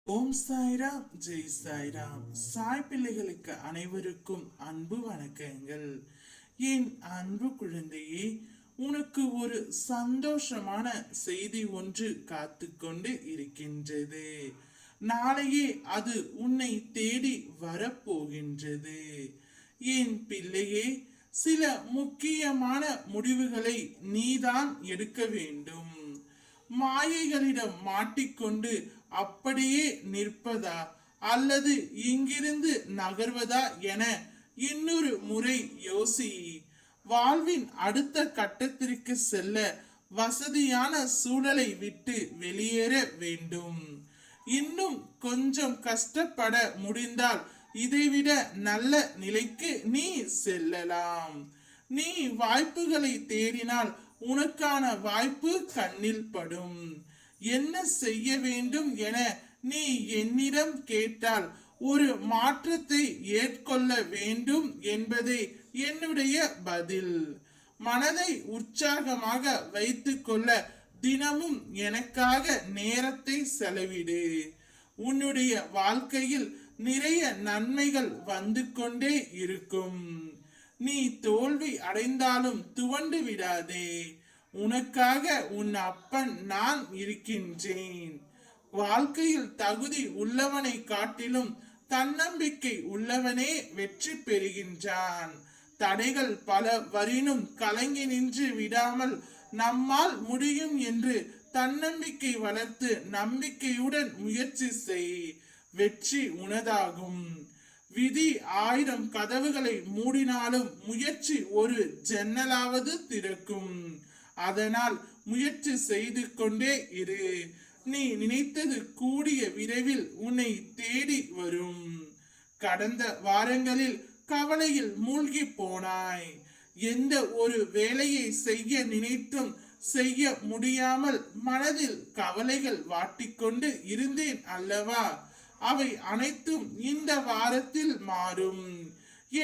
ஓம் சாய்ராம், ஜெய் சாய்ராம். சாய் பிள்ளைகளுக்கு அனைவருக்கும் அன்பு வணக்கங்கள். என் அன்பு குழந்தையே, உனக்கு ஒரு சந்தோஷமான செய்தி ஒன்று காத்து கொண்டு இருக்கின்றது. நாளையே அது உன்னை தேடி வரப்போகின்றது. என் பிள்ளையே, சில முக்கியமான முடிவுகளை நீதான் எடுக்க வேண்டும். மாயைகளிடம் மாட்டிக்கொண்டு அப்படியே நிற்பதா அல்லது இங்கிருந்து நகர்வதா என இன்னொரு முறை யோசி. வாழ்வின் அடுத்த கட்டத்திற்கு செல்ல வசதியான சூழலை விட்டு வெளியேற வேண்டும். இன்னும் கொஞ்சம் கஷ்டப்பட முடிந்தால் இதைவிட நல்ல நிலைக்கு நீ செல்லலாம். நீ வாய்ப்புகளை தேடினால் உனக்கான வாய்ப்பு கண்ணில் படும். என்ன செய்ய வேண்டும் என நீ என்னிடம் கேட்டால் ஒரு மாற்றத்தை ஏற்கொள்ள வேண்டும் என்பதே என்னுடைய பதில். மனதை உற்சாகமாக வைத்துக் கொள்ள தினமும் எனக்காக நேரத்தை செலவிடு. உன்னுடைய வாழ்க்கையில் நிறைய நன்மைகள் வந்து கொண்டே இருக்கும். நீ தோல்வி அடைந்தாலும் துவண்டு விடாதே. உனக்காக உன் அப்பன் நான் இருக்கின்றேன். வாழ்க்கையில் தகுதி உள்ளவனை காட்டிலும் தன்னம்பிக்கை உள்ளவனே வெற்றி பெறுகின்றான். தடைகள் பல வரினும் கலங்கி நின்று விடாமல் நம்மால் முடியும் என்று தன்னம்பிக்கை வளர்த்து நம்பிக்கையுடன் முயற்சி செய். வெற்றி உனதாகும். விதி 1000 கதவுகளை மூடினாலும் முயற்சி ஒரு ஜன்னலாவது திறக்கும். அதனால் முயற்சி செய்து கொண்டே இரு. நீ நினைத்தது கூடிய விரைவில் உன்னை தேடி வரும். கடந்த வாரங்களில் கவலையில் மூழ்கி போனாய். எந்த ஒரு வேலையை செய்ய நினைத்தும் செய்ய முடியாமல் மனதில் கவலைகள் வாட்டிக்கொண்டு இருந்தேன் அல்லவா? அவை அனைத்தும் இந்த வாரத்தில் மாறும்.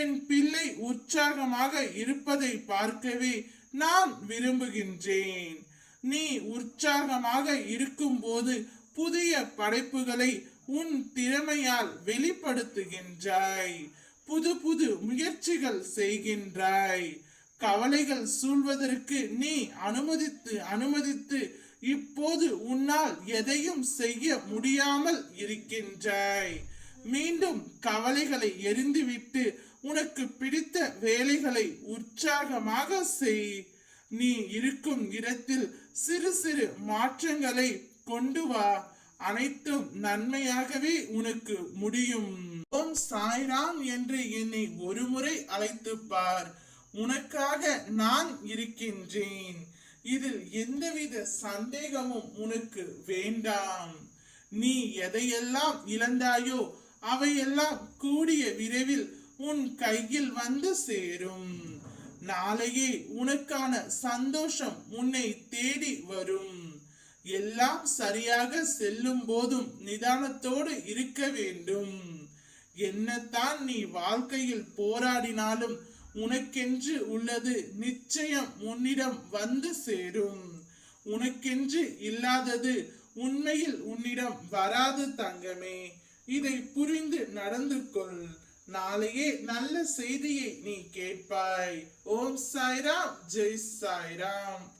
என் பிள்ளை உற்சாகமாக இருப்பதை பார்க்கவே நான் விரும்புகின்றேன். நீ உற்சாகமாக இருக்கும்போது புதிய படைப்புகளை உன் திறமையால் வெளிப்படுத்துகின்றாய். புது புது முயற்சிகள் செய்கின்றாய். கவலைகள் சூழ்வதற்கு நீ அனுமதித்து இப்போது உன்னால் எதையும் செய்ய முடியாமல் இருக்கின்றாய். மீண்டும் கவலைகளை எரிந்துவிட்டு உனக்கு பிடித்த வேலைகளை உற்சாகமாக செய். நீ இருக்கும் இடத்தில் சிறு சிறு மாற்றங்களை கொண்டு வா. அனைத்தும் நன்மையாகவே உனக்கு முடியும். ஓம் சாய்ராம் என்று என்னை ஒருமுறை அழைத்து பார். உனக்காக நான் இருக்கின்றேன். இதில் எந்தவித சந்தேகமும் உனக்கு வேண்டாம். நீ எதையெல்லாம் இழந்தாயோ அவையெல்லாம் கூடிய விரைவில் உன் கையில் வந்து சேரும். நாளையே உனக்கான சந்தோஷம் உன்னை தேடி வரும். எல்லாம் சரியாக செல்லும் போதும் நிதானத்தோடு இருக்க வேண்டும். என்னத்தான் நீ வாழ்க்கையில் போராடினாலும் உனக்கென்று உள்ளது நிச்சயம் உன்னிடம் வந்து சேரும். உனக்கென்று இல்லாதது உண்மையில் உன்னிடம் வராது தங்கமே. இதை புரிந்து நடந்து கொள். நாளையே நல்ல செய்தியை நீ கேட்பாய். ஓம் சாய்ராம், ஜெய் சாய்ராம்.